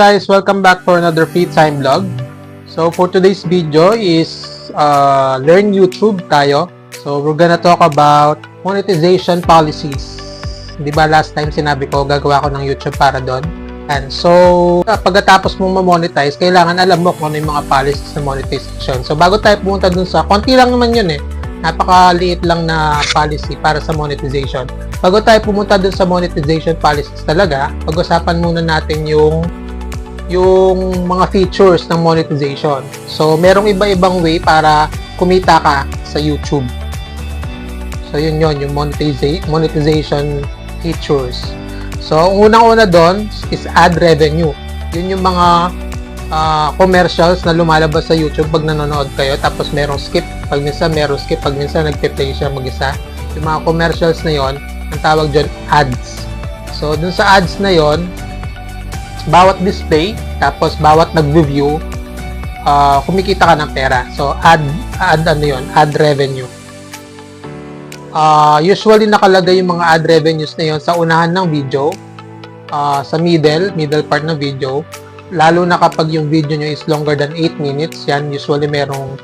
guys? Welcome back for another free time vlog. So for today's video is learn YouTube tayo. So we're gonna talk about monetization policies. Di ba last time sinabi ko gagawa ko ng YouTube para doon? And so pagkatapos mo ma-monetize, kailangan alam mo kung ano yung mga policies ng monetization. So bago tayo pumunta dun sa, konti lang naman yun eh. Napakaliit lang na policy para sa monetization. Bago tayo pumunta dun sa monetization policies talaga, pag-usapan muna natin yung mga features ng monetization. So, merong iba-ibang way para kumita ka sa YouTube. So, yun yung monetization features. So, unang-una doon is ad revenue. Yun yung mga commercials na lumalabas sa YouTube pag nanonood kayo. Tapos, merong skip. Pag minsan, merong skip. Pag minsan, nagpe-play siya mag-isa. Yung mga commercials na yon, ang tawag dyan, ads. So, dun sa ads na yon, bawat display, tapos bawat nag-review, kumikita ka ng pera. So, ad revenue. Usually, nakalagay yung mga ad revenues na yon sa unahan ng video, sa middle part ng video, lalo na kapag yung video nyo is longer than 8 minutes, yan, usually meron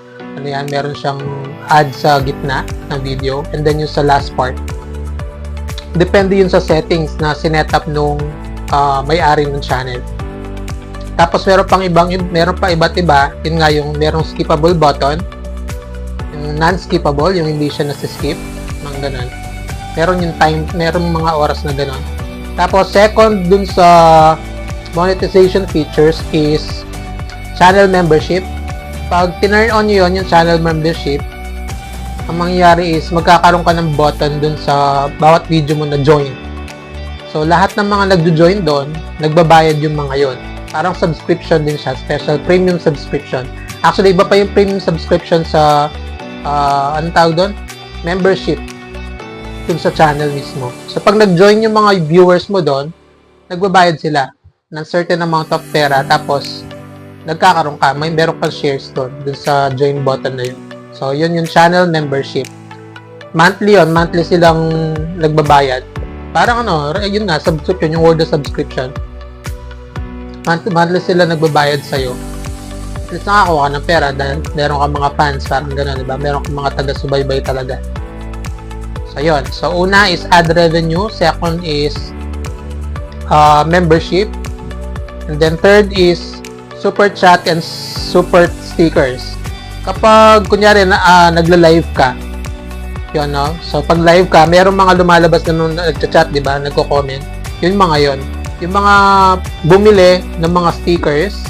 siyang ad sa gitna ng video, and then yung sa last part. Depende yun sa settings na sinetup nung may-ari ng channel. Tapos meron pa iba't iba, yun nga yung merong skippable button, yung non-skippable, yung hindi siya nasi-skip, mga ganun. Meron mga oras na ganun. Tapos second dun sa monetization features is channel membership. Pag tinurn on nyo yung channel membership, ang mangyayari is magkakaroon ka ng button dun sa bawat video mo na join. So, lahat ng mga nagjo-join doon, nagbabayad yung mga yon. Parang subscription din siya, special premium subscription. Actually, iba pa yung premium subscription sa, anong tawag doon? Membership. Dun sa channel mismo. So, pag nag-join yung mga viewers mo doon, nagbabayad sila ng certain amount of pera, tapos, nagkakaroon ka, meron kang shares doon sa join button na yun. So, yun yung channel membership. Monthly silang nagbabayad. Parang yun nga, subscription, yung word of subscription. Monthly sila nagbabayad sa'yo. At least nakakuha ka ng pera dahil meron ka mga fans, parang gano'n, diba? Meron ka mga taga-subaybay talaga. So, yun. So, una is ad revenue. Second is membership. And then third is super chat and super stickers. Kapag, kunyari, nagla-live ka, yun, no? So, pag live ka, merong mga lumalabas na nung nagchat, di ba? Nagko-comment. Yun mga yon. Yung mga bumili ng mga stickers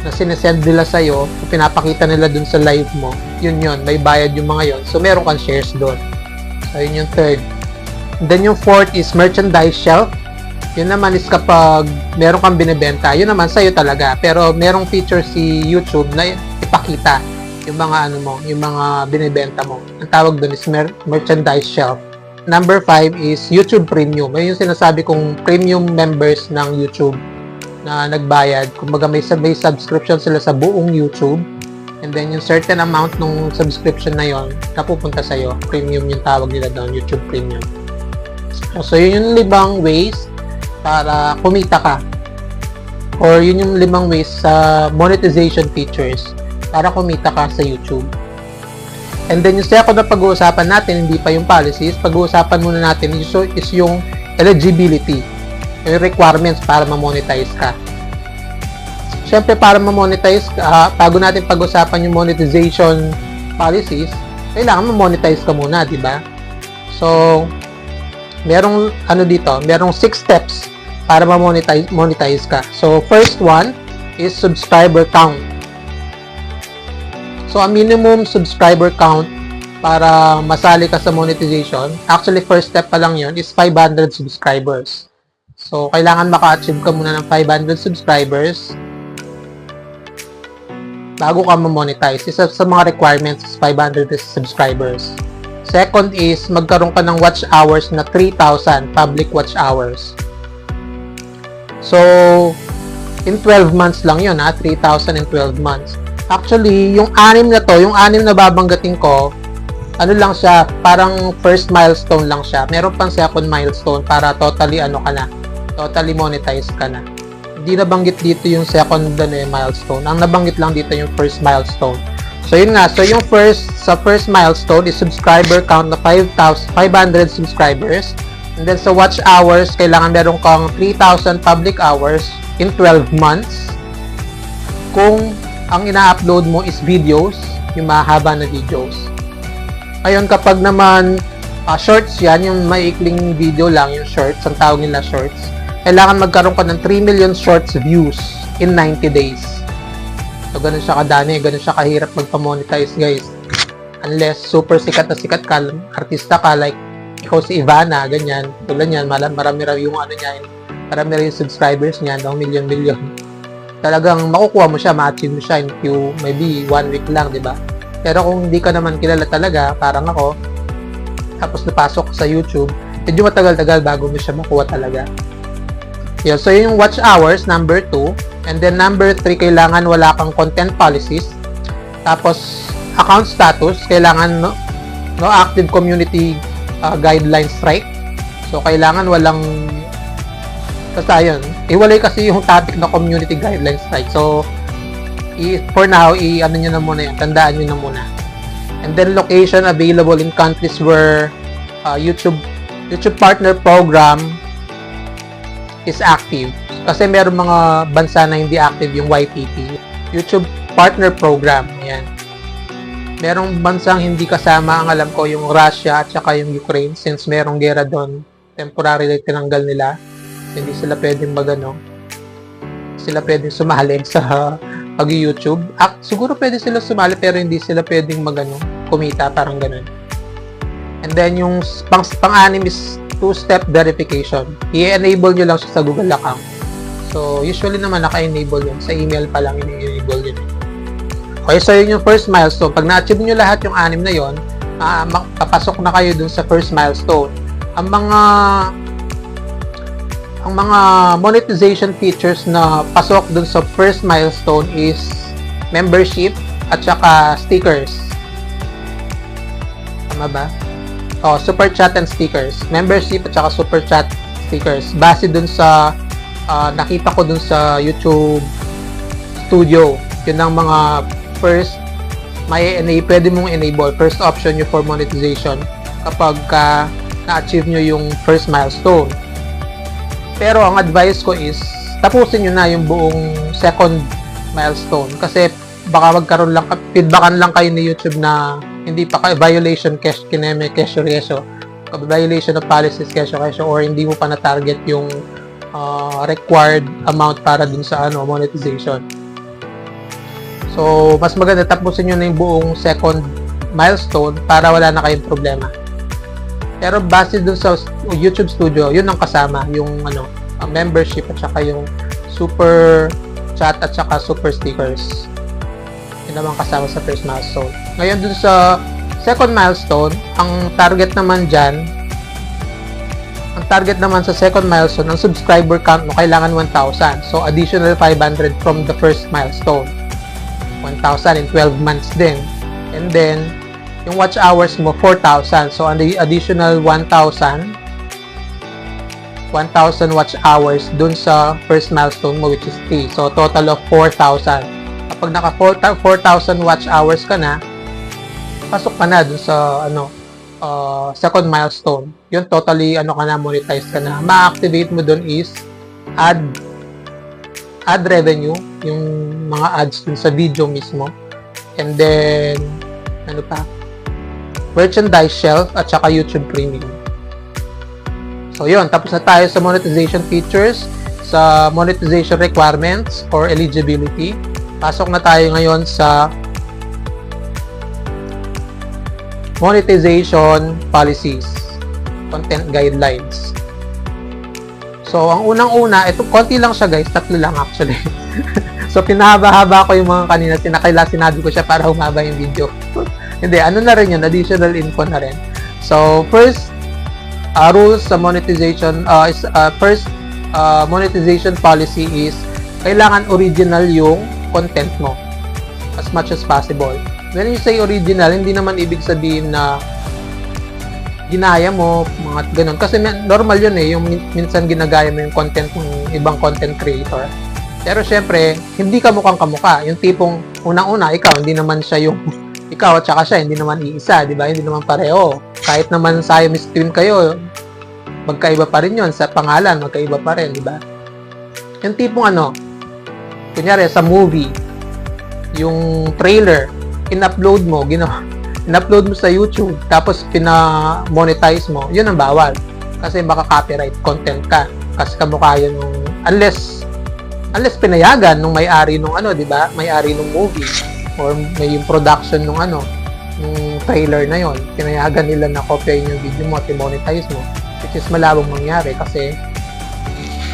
na sinesend nila sa'yo, pinapakita nila dun sa live mo, yun. May bayad yung mga yon. So, meron kang shares doon. So, yun yung third. And then, yung fourth is merchandise shelf. Yun naman is kapag meron kang binibenta, yun naman sa'yo talaga. Pero merong feature si YouTube na ipakita yung mga yung mga binibenta mo. Ang tawag doon is merchandise shelf. Number 5 is YouTube Premium. May yung sinasabi kong premium members ng YouTube na nagbayad. Kumbaga may subscription sila sa buong YouTube. And then yung certain amount ng subscription na yon napupunta sa'yo. Premium yung tawag nila doon, YouTube Premium. So yun yung 5 ways para kumita ka. Or yun yung 5 ways sa monetization features para kumita ka sa YouTube. And then yung second na pag-uusapan natin, hindi pa yung policies, pag-uusapan muna natin is yung eligibility, yung requirements para ma-monetize ka. Siyempre, para ma-monetize ka, bago natin pag-usapan yung monetization policies, kailangan ma-monetize ka muna, di ba? So, merong 6 steps para ma-monetize ka. So, first one is subscriber count. So, ang minimum subscriber count para masali ka sa monetization, actually, first step pa lang yun, is 500 subscribers. So, kailangan maka-achieve ka muna ng 500 subscribers bago ka ma-monetize. Isa sa mga requirements is 500 subscribers. Second is, magkaroon ka ng watch hours na 3,000 public watch hours. So, in 12 months lang yun, 3,000 in 12 months. Actually, yung 6 na babanggatin ko, lang siya, parang first milestone lang siya. Meron pang second milestone para totally monetize ka na. Hindi nabanggit dito yung second milestone. Ang nabanggit lang dito yung first milestone. So yun nga, so yung first milestone is subscriber count na 5,500 subscribers. And then sa watch hours, kailangan meron kang 3,000 public hours in 12 months. Kung ang ina-upload mo is videos, yung mahaba na videos. Ngayon, kapag naman shorts yan, yung maikling video lang, yung shorts, ang tawag nila shorts, kailangan magkaroon ka ng 3 million shorts views in 90 days. So, ganun siya kadami, ganun siya kahirap magpa-monetize, guys. Unless super sikat na sikat ka, artista ka, like ikaw si Ivana, ganyan, tulad yan, marami raw yung marami raw yung subscribers niya, million. Talagang makukuha mo siya, ma-achieve mo siya in maybe 1 week lang, di ba? Pero kung hindi ka naman kilala talaga, parang ako, tapos napasok sa YouTube, medyo matagal-tagal bago mo siya makuha talaga. Yun, so yung watch hours, number 2. And then number 3, kailangan wala kang content policies. Tapos, account status, kailangan no active community guidelines strike. So, kailangan walang basta yun. Iwalay kasi yung topic na community guidelines strike. So, for now, ano nyo na muna yan. Tandaan nyo na muna. And then, location available in countries where YouTube Partner Program is active. Kasi meron mga bansa na hindi active yung YPP. YouTube Partner Program. Ayan. Merong bansang hindi kasama, ang alam ko, yung Russia at saka yung Ukraine. Since merong gera doon, temporarily tinanggal nila. Hindi sila pwedeng sila pwedeng sumali sa pag-YouTube. Siguro pwede sila sumali pero hindi sila pwedeng kumita, parang ganun. And then yung pang-anim is two-step verification. I-enable nyo lang siya sa Google account. So, usually naman naka-enable yun. Sa email pa lang i-enable yun. Okay, so yun yung first milestone. Pag na-achieve nyo lahat yung 6 na yun, papasok na kayo dun sa first milestone. Ang mga monetization features na pasok dun sa first milestone is membership at saka stickers. Tama ba? Super chat and stickers. Membership at saka super chat stickers. Base dun sa nakita ko dun sa YouTube Studio. Yun ang mga first pwede mong enable. First option nyo for monetization kapag na-achieve nyo yung first milestone. Pero ang advice ko is tapusin nyo na yung buong second milestone kasi baka magkaroon lang, feedbackan lang kayo ni YouTube na hindi pa kayo violation violation of policies kesyo or hindi mo pa na-target yung required amount para dun sa monetization. So, mas maganda tapusin nyo na yung buong second milestone para wala na kayong problema. Pero base dun sa YouTube Studio, yun ang kasama, yung membership at saka yung super chat at saka super stickers. Yun naman kasama sa first milestone. Ngayon dun sa second milestone, ang target naman sa second milestone, ang subscriber count mo kailangan 1,000. So, additional 500 from the first milestone. 1,000 in 12 months din. And then, yung watch hours mo, 4,000. So, on the additional 1,000 watch hours dun sa first milestone mo, which is 3. So, total of 4,000. Kapag naka 4,000 watch hours ka na, pasok ka na dun sa second milestone. Yun, totally monetize ka na. Ma-activate mo dun is ad revenue, yung mga ads dun sa video mismo. And then, merchandise shelf at saka YouTube Premium. So, yun. Tapos na tayo sa monetization features, sa monetization requirements or eligibility. Pasok na tayo ngayon sa monetization policies, content guidelines. So, ang unang-una, ito, konti lang siya guys, 3 lang actually. So, pinahaba-haba ko yung mga kanina, sinabi ko siya para humaba yung video. Hindi, na rin yun, additional info na rin. So, first, rules sa monetization, monetization policy is, kailangan original yung content mo as much as possible. When you say original, hindi naman ibig sabihin na ginaya mo, mga ganun. Kasi normal yun yung minsan ginagaya mo yung content ng ibang content creator. Pero syempre, hindi ka mukhang kamukha. Yung tipong unang-una, ikaw, hindi naman siya yung ikaw at saka siya, hindi naman iisa, di ba? Hindi naman pareho. Kahit naman Siamese twin kayo, magkaiba pa rin yon sa pangalan, magkaiba pa rin, di ba? Yung tipong kunyari sa movie, yung trailer, in-upload mo sa YouTube, tapos pina-monetize mo, yun ang bawal. Kasi baka copyright content ka. Kasi kamukha yun unless pinayagan nung may-ari nung di ba? May-ari nung movie or may yung production nung yung trailer na yon. Pinayagan nila na copyin yung video mo at i-monetize mo, which is malabong mangyari kasi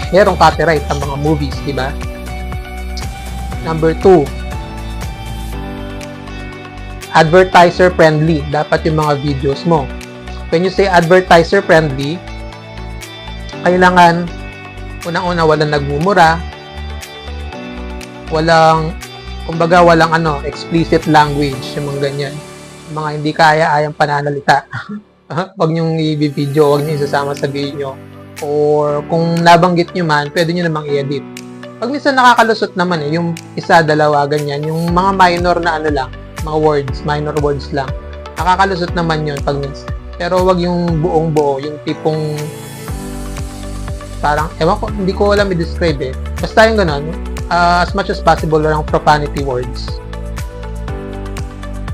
merong copyright ang mga movies, di ba? Number 2, advertiser friendly. Dapat yung mga videos mo. When you say advertiser friendly, kailangan unang-una walang nagmumura, walang explicit language, yung mga ganyan. Yung mga hindi kaya-ayang pananalita. Huwag nyong i-video, huwag nyo isasama sa video. Or kung nabanggit nyo man, pwede nyo namang i-edit. Pag minsan nakakalusot naman yung isa, dalawa, ganyan, yung mga minor na lang, mga words, minor words lang. Nakakalusot naman yun pag minsan. Pero wag yung buong buo, yung tipong parang, ewan ko, hindi ko alam i-describe Basta yung ganun, as much as possible, walang profanity words.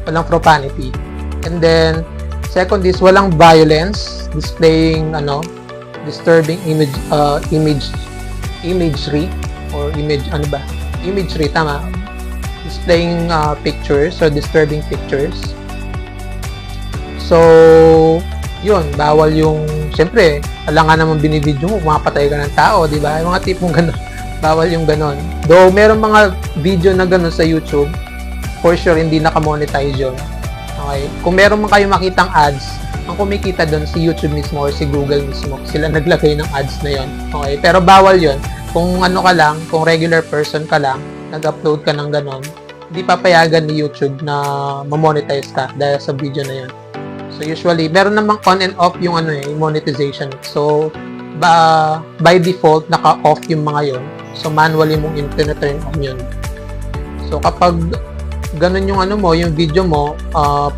Walang profanity. And then, second is, walang violence, displaying, disturbing imagery, or imagery, tama. Displaying pictures or disturbing pictures. So, yun, bawal yung, syempre, alam nga naman binibidyo mo, mapatay ka ng tao, di ba? Yung mga tipong gano'n, bawal yung gano'n. Though, meron mga video na gano'n sa YouTube, for sure, hindi nakamonetize yun. Okay? Kung meron man kayo makitang ads, ang kumikita doon si YouTube mismo or si Google mismo, sila naglagay ng ads na yun. Okay? Pero bawal yun. Kung kung regular person ka lang, nag-upload ka ng gano'n, hindi papayagan ni YouTube na ma-monetize ka dahil sa video na yun. So usually, meron namang on and off yung yung monetization. So by default, naka-off yung mga yun. So manually mong turn on yun. So kapag ganun yung yung video mo,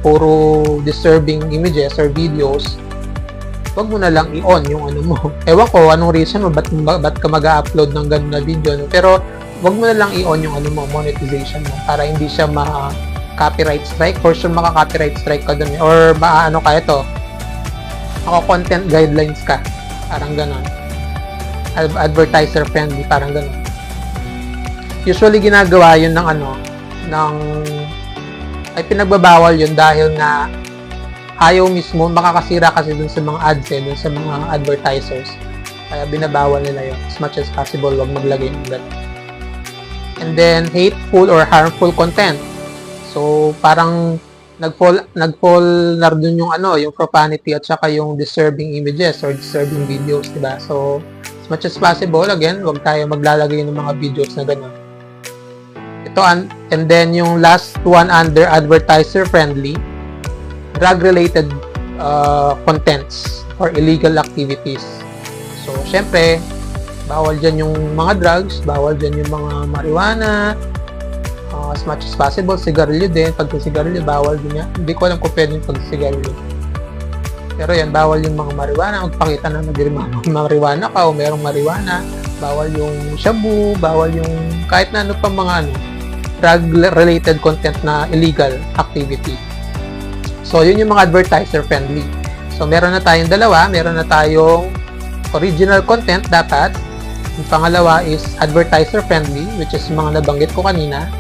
puro disturbing images or videos, wag mo na lang i-on yung mo. Ewan ko anong reason mo, ba't ka mag-upload ng ganun na video, no? Pero wag mo na lang i-on yung monetization mo para hindi siya copyright strike. For sure maka-copyright strike ka dun. Or content guidelines ka. Parang ganon. Advertiser friendly, parang ganon. Usually ginagawa yun ay pinagbabawal yun dahil nga ayaw mismo, makakasira kasi dun sa mga ads dun sa mga advertisers. Kaya binabawal nila yun. As much as possible, wag maglagay ng ganon. And then, hateful or harmful content. So, parang nag-fall na dun yung yung profanity at saka yung disturbing images or disturbing videos, diba? So, as much as possible, again, wag tayo maglalagay ng mga videos na gano'n. Ito, and then yung last one under advertiser friendly, drug-related contents or illegal activities. So, syempre, bawal dyan yung mga drugs, bawal dyan yung mga marijuana, as much as possible, sigarilyo din. Pag sigarilyo, bawal din yan. Hindi ko alam kung pwede yung pag-sigarilyo. Pero yan, bawal yung mga marijuana. Magpakita na marijuana ka o merong marijuana. Bawal yung shabu, bawal yung kahit na pang mga drug-related content na illegal activity. So, yun yung mga advertiser friendly. So, meron na tayong dalawa. Meron na tayong original content dapat. Yung pangalawa is advertiser friendly, which is mga nabanggit ko kanina.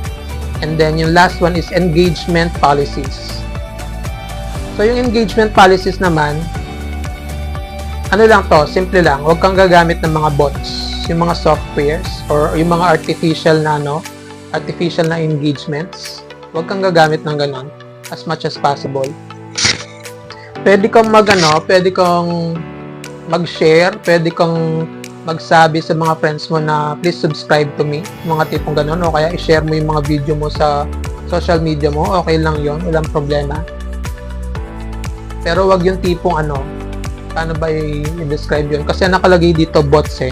And then, yung last one is engagement policies. So, yung engagement policies naman, lang to, simple lang. Huwag kang gagamit ng mga bots, yung mga softwares, or yung mga artificial na engagements. Huwag kang gagamit ng ganon as much as possible. Pwede kang mag-share, pwede kang magsabi sa mga friends mo na please subscribe to me, mga tipong ganun, o kaya i-share mo yung mga video mo sa social media mo, okay lang yon, walang problema. Pero wag yung tipong paano ba i-describe yun? Kasi nakalagay dito bots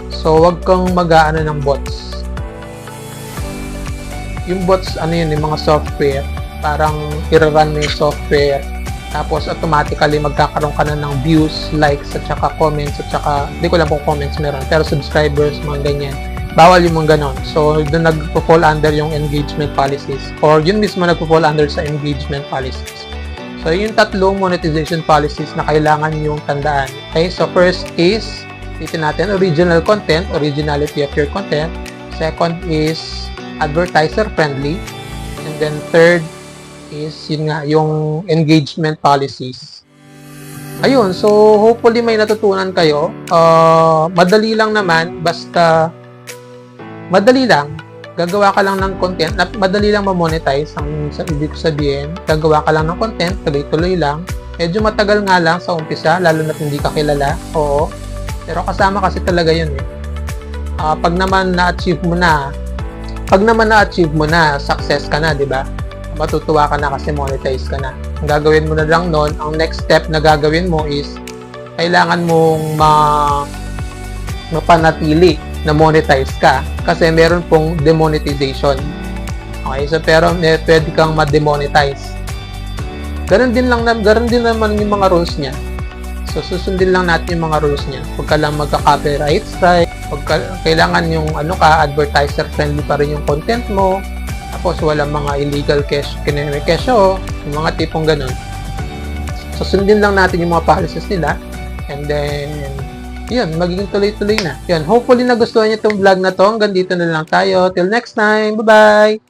So wag kang mag-aano ng bots. yung bots, ano yun, yung mga software, parang i-run mo yung software, tapos automatically magkakaroon ka na ng views, likes, at saka comments, at saka, hindi ko lang kung comments meron, pero subscribers, mga ganyan. Bawal yung mga ganon. So, doon nagpo-fall under yung engagement policies, or yun mismo nagpo-fall under sa engagement policies. So, yung tatlong monetization policies na kailangan yung tandaan. Okay, so first is, dito natin, original content, originality of your content. Second is, advertiser friendly. And then third is, yun nga, yung engagement policies. Ayun, so hopefully may natutunan kayo. Madali lang naman, basta madali lang. Gagawa ka lang ng content, madali lang ma-monetize ang sa ibig sabihin. Gagawa ka lang ng content, tuloy-tuloy lang. Medyo matagal nga lang sa umpisa, lalo na hindi ka kilala. Oo. Pero kasama kasi talaga yun eh. Pag naman na-achieve mo na, success ka na, di ba? Matutuwa ka na kasi monetize ka na. Ang gagawin mo na lang noon, ang next step na gagawin mo is kailangan mong mapanatili na monetize ka kasi meron pong demonetization. Okay, so pero pwede kang ma-demonetize. Ganon din naman yung mga rules niya. So susundin lang natin yung mga rules niya. Huwag ka lang magka-copyright strike, kailangan yung advertiser friendly pa rin yung content mo. Tapos walang mga illegal kesyo, yung mga tipong ganon. So sundin lang natin yung mga policies nila and then yun, magiging tuloy-tuloy na. Yun, hopefully nagustuhan niyo itong vlog na to. Hanggang dito na lang tayo. Till next time. Bye-bye!